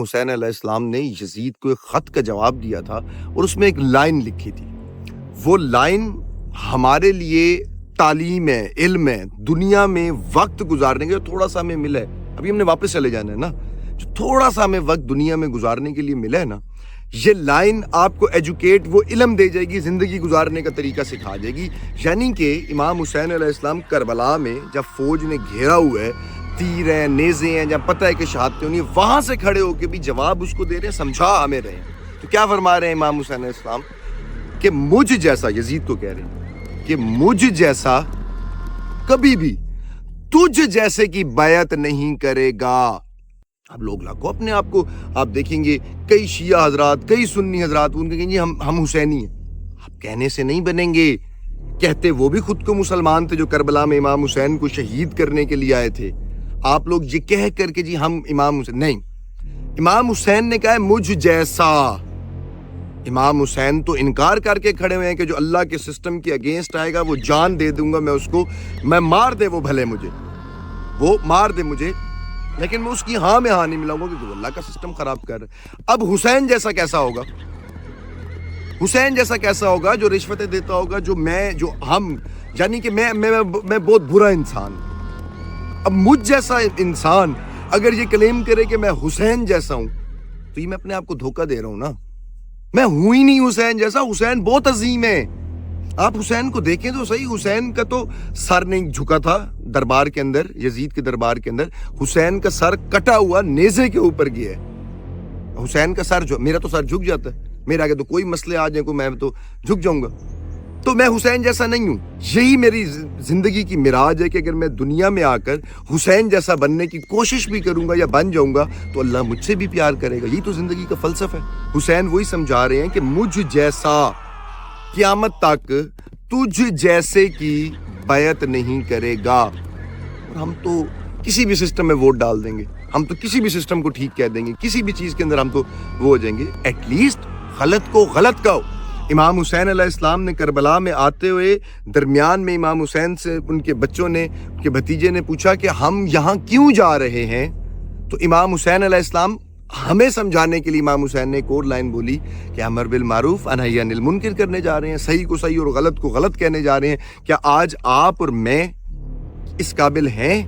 حسین علیہ السلام نے یزید کو ایک خط کا جواب دیا تھا اور اس میں ایک لائن لکھی تھی. وہ لائن ہمارے لیے تعلیم ہے، علم ہے، دنیا میں وقت گزارنے کے تھوڑا سا ہمیں ملا ہے. ابھی ہم نے واپس چلے جانا ہے نا، جو تھوڑا سا ہمیں وقت دنیا میں گزارنے کے لیے ملا ہے نا، یہ لائن آپ کو ایجوکیٹ، وہ علم دے جائے گی، زندگی گزارنے کا طریقہ سکھا جائے گی. یعنی کہ امام حسین علیہ السلام کربلا میں جب فوج نے گھیرا ہوا ہے، تیر ہیں، نیزے ہیں، جب پتہ ہے کہ شہادتیں ہونی ہے، وہاں سے کھڑے ہو کے بھی جواب اس کو دے رہے ہیں، سمجھا ہمیں رہے ہیں. تو کیا فرما رہے ہیں امام حسین علیہ السلام کہ مجھ جیسا، یزید کو کہہ رہے ہیں کہ مجھ جیسا کبھی بھی تجھ جیسے کی بیعت نہیں کرے گا. اب لوگ لاکھوں اپنے آپ کو آپ دیکھیں گے، کئی شیعہ حضرات، کئی سنی حضرات ان کے کہیں گے ہم حسینی ہیں. آپ کہنے سے نہیں بنیں گے. کہتے وہ بھی خود کو مسلمان تھے جو کربلا میں امام حسین کو شہید کرنے کے لیے آئے تھے. آپ لوگ یہ کہہ کر کے جی ہم امام حسین نہیں. امام حسین نے کہا ہے مجھ جیسا. امام حسین تو انکار کر کے کھڑے ہوئے ہیں کہ جو اللہ کے سسٹم کے اگینسٹ آئے گا وہ جان دے دوں گا میں اس کو، میں مار دے وہ بھلے مجھے، وہ مار دے مجھے، لیکن میں اس کی ہاں میں ہاں نہیں ملاؤں گا کیونکہ وہ اللہ کا سسٹم خراب کر رہا ہے. اب حسین جیسا کیسا ہوگا؟ حسین جیسا کیسا ہوگا جو رشوتیں دیتا ہوگا، جو ہم یعنی کہ میں بہت برا انسان. اب مجھ جیسا انسان اگر یہ کلیم کرے کہ میں حسین جیسا ہوں تو یہ میں اپنے آپ کو دھوکہ دے رہا ہوں نا. میں ہوں ہی نہیں حسین جیسا. حسین بہت عظیم ہے. آپ حسین کو دیکھیں تو صحیح، حسین کا تو سر نہیں جھکا تھا دربار کے اندر، یزید کے دربار کے اندر. حسین کا سر کٹا ہوا نیزے کے اوپر گیا ہے. حسین کا سر میرا تو سر جھک جاتا ہے، میرے آگے تو کوئی مسئلے آ جائیں کو میں تو جھک جاؤں گا. تو میں حسین جیسا نہیں ہوں. یہی میری زندگی کی معراج ہے کہ اگر میں دنیا میں آ کر حسین جیسا بننے کی کوشش بھی کروں گا یا بن جاؤں گا تو اللہ مجھ سے بھی پیار کرے گا. یہی تو زندگی کا فلسفہ ہے. حسین وہی سمجھا رہے ہیں کہ مجھ جیسا قیامت تک تجھ جیسے کی بیعت نہیں کرے گا. اور ہم تو کسی بھی سسٹم میں ووٹ ڈال دیں گے، ہم تو کسی بھی سسٹم کو ٹھیک کہہ دیں گے، کسی بھی چیز کے اندر ہم تو وہ ہو جائیں گے. ایٹ لیسٹ غلط کو غلط کہو. امام حسین علیہ السلام نے کربلا میں آتے ہوئے درمیان میں امام حسین سے ان کے بچوں نے، ان کے بھتیجے نے پوچھا کہ ہم یہاں کیوں جا رہے ہیں؟ تو امام حسین علیہ السلام ہمیں سمجھانے کے لیے امام حسین نے ایک اور لائن بولی کہ امر بالمعروف نہی عن المنکر کرنے جا رہے ہیں، صحیح کو صحیح اور غلط کو غلط کہنے جا رہے ہیں. کیا آج آپ اور میں اس قابل ہیں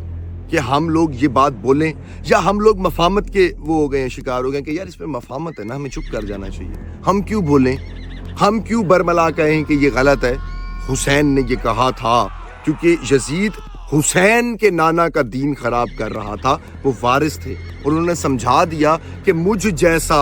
کہ ہم لوگ یہ بات بولیں، یا ہم لوگ مفاہمت کے وہ ہو گئے ہیں، شکار ہو گئے کہ یار اس میں مفاہمت ہے نا، ہمیں چپ کر جانا چاہیے، ہم کیوں بولیں، ہم کیوں برملا کہیں کہ یہ غلط ہے؟ حسین نے یہ کہا تھا کیونکہ یزید حسین کے نانا کا دین خراب کر رہا تھا، وہ وارث تھے، اور انہوں نے سمجھا دیا کہ مجھ جیسا.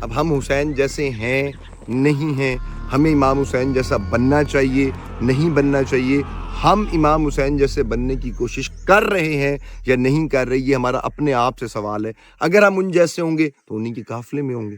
اب ہم حسین جیسے ہیں نہیں ہیں، ہمیں امام حسین جیسا بننا چاہیے نہیں بننا چاہیے. ہم امام حسین جیسے بننے کی کوشش کر رہے ہیں یا نہیں کر رہے، یہ ہمارا اپنے آپ سے سوال ہے. اگر ہم ان جیسے ہوں گے تو انہی کے قافلے میں ہوں گے.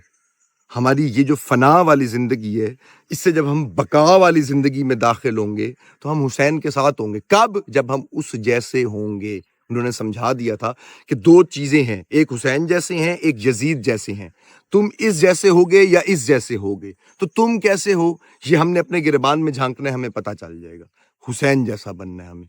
ہماری یہ جو فنا والی زندگی ہے، اس سے جب ہم بقا والی زندگی میں داخل ہوں گے تو ہم حسین کے ساتھ ہوں گے. کب؟ جب ہم اس جیسے ہوں گے. انہوں نے سمجھا دیا تھا کہ دو چیزیں ہیں، ایک حسین جیسے ہیں، ایک یزید جیسے ہیں. تم اس جیسے ہوگے یا اس جیسے ہوگے. تو تم کیسے ہو یہ ہم نے اپنے گریبان میں جھانکنا ہے، ہمیں پتہ چل جائے گا. حسین جیسا بننا ہے ہمیں.